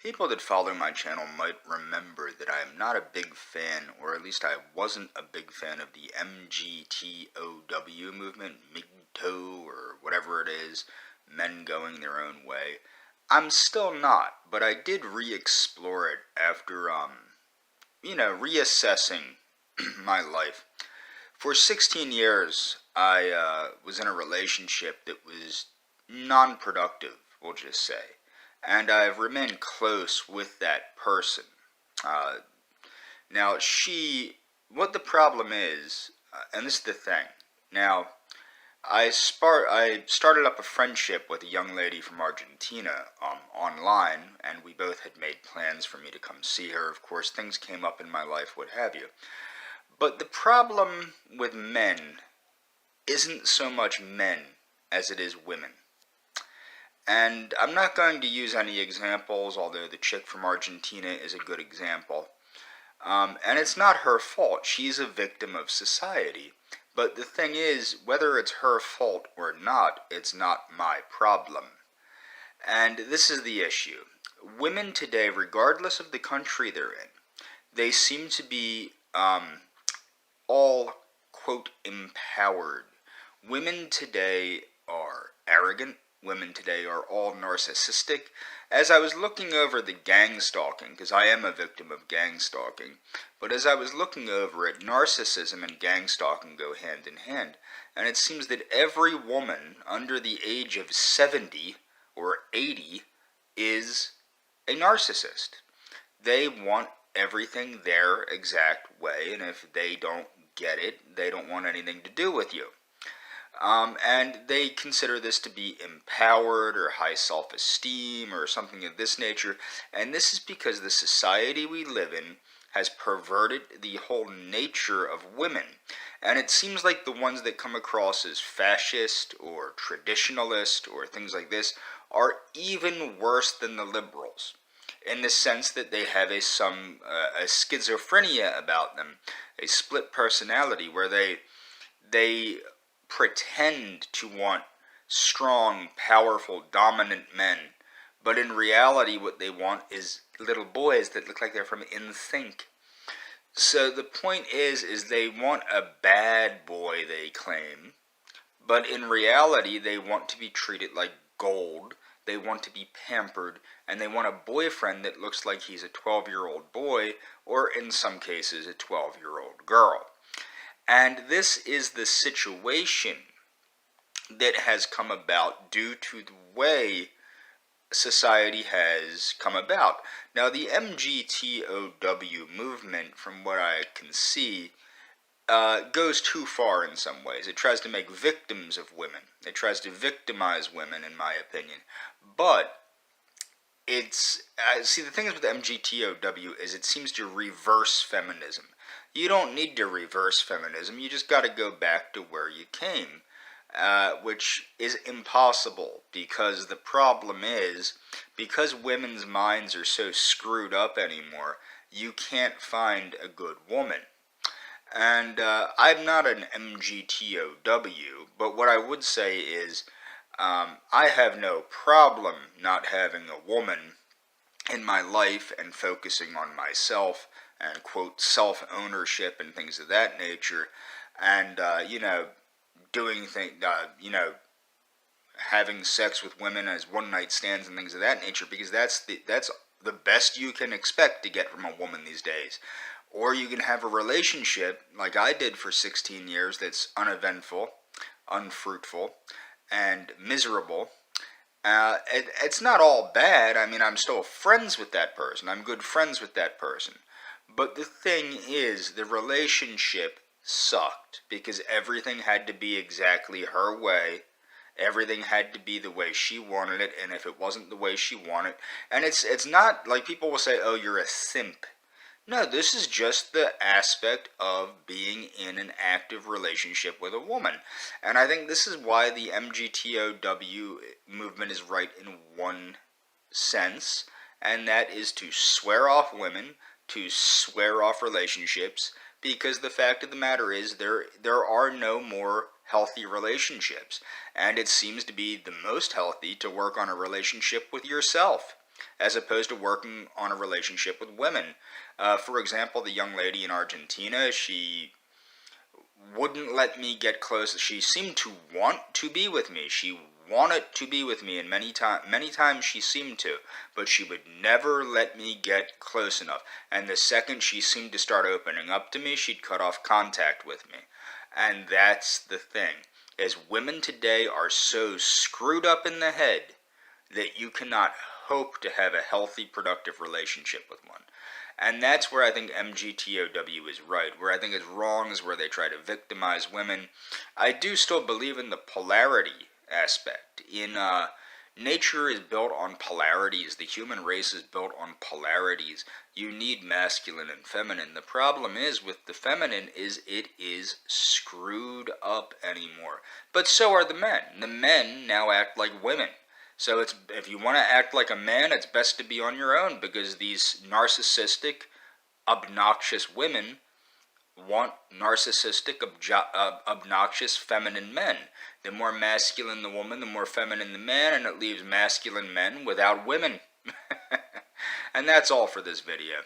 People that follow my channel might remember that I am not a big fan, or at least I wasn't a big fan of the MGTOW movement, MGTOW, or whatever it is, men going their own way. I'm still not, but I did re-explore it after, reassessing my life. For 16 years, I was in a relationship that was non-productive, we'll just say. And I've remained close with that person. Uh, Now, what the problem is, and this is the thing. Now, I started up a friendship with a young lady from Argentina online, and we both had made plans for me to come see her. Of course, things came up in my life, what have you. But the problem with men isn't so much men as it is women. And I'm not going to use any examples, although the chick from Argentina is a good example. And it's not her fault. She's a victim of society. But the thing is, whether it's her fault or not, it's not my problem. And this is the issue. Women today, regardless of the country they're in, they seem to be all, quote, empowered. Women today are arrogant. Women today are all narcissistic. As I was looking over the gang stalking, because I am a victim of gang stalking, but as I was looking over it, narcissism and gang stalking go hand in hand. And it seems that every woman under the age of 70 or 80 is a narcissist. They want everything their exact way, and if they don't get it, they don't want anything to do with you. And they consider this to be empowered or high self-esteem or something of this nature. And this is because the society we live in has perverted the whole nature of women. And it seems like the ones that come across as fascist or traditionalist or things like this are even worse than the liberals, in the sense that they have a schizophrenia about them, a split personality where they pretend to want strong, powerful, dominant men, but in reality what they want is little boys that look like they're from NSYNC. So the point is they want a bad boy, they claim, but in reality they want to be treated like gold, they want to be pampered, and they want a boyfriend that looks like he's a 12-year-old boy, or in some cases a 12-year-old girl. And this is the situation that has come about due to the way society has come about. Now, the MGTOW movement, from what I can see, goes too far in some ways. It tries to make victims of women. It tries to victimize women, in my opinion. But see, the thing is with MGTOW is it seems to reverse feminism. You don't need to reverse feminism, you just got to go back to where you came, which is impossible, because the problem is, because women's minds are so screwed up anymore, you can't find a good woman. And I'm not an MGTOW, but what I would say is, I have no problem not having a woman in my life and focusing on myself and, quote, self-ownership and things of that nature, and, doing things, having sex with women as one-night stands and things of that nature, because that's the best you can expect to get from a woman these days. Or you can have a relationship, like I did for 16 years, that's uneventful, unfruitful, and miserable. It's not all bad. I mean, I'm still friends with that person. I'm good friends with that person. But the thing is, the relationship sucked because everything had to be exactly her way. Everything had to be the way she wanted it, and if it wasn't the way she wanted, and it's not like people will say, "Oh, you're a simp." No, this is just the aspect of being in an active relationship with a woman. And I think this is why the MGTOW movement is right in one sense, and that is to swear off women, to swear off relationships, because the fact of the matter is there are no more healthy relationships. And it seems to be the most healthy to work on a relationship with yourself. as opposed to working on a relationship with women. For example, the young lady in Argentina, she wouldn't let me get close. She seemed to want to be with me. She wanted to be with me, and many times she seemed to, but she would never let me get close enough. And the second she seemed to start opening up to me, she'd cut off contact with me. And that's the thing, is women today are so screwed up in the head that you cannot hope to have a healthy, productive relationship with one. And that's where I think MGTOW is right. Where I think it's wrong is where they try to victimize women. I do still believe in the polarity aspect. Nature is built on polarities. The human race is built on polarities. You need masculine and feminine. The problem is with the feminine is it is screwed up anymore. But so are the men. The men now act like women. So if you want to act like a man, it's best to be on your own, because these narcissistic, obnoxious women want narcissistic, obnoxious, feminine men. The more masculine the woman, the more feminine the man, and it leaves masculine men without women. And that's all for this video.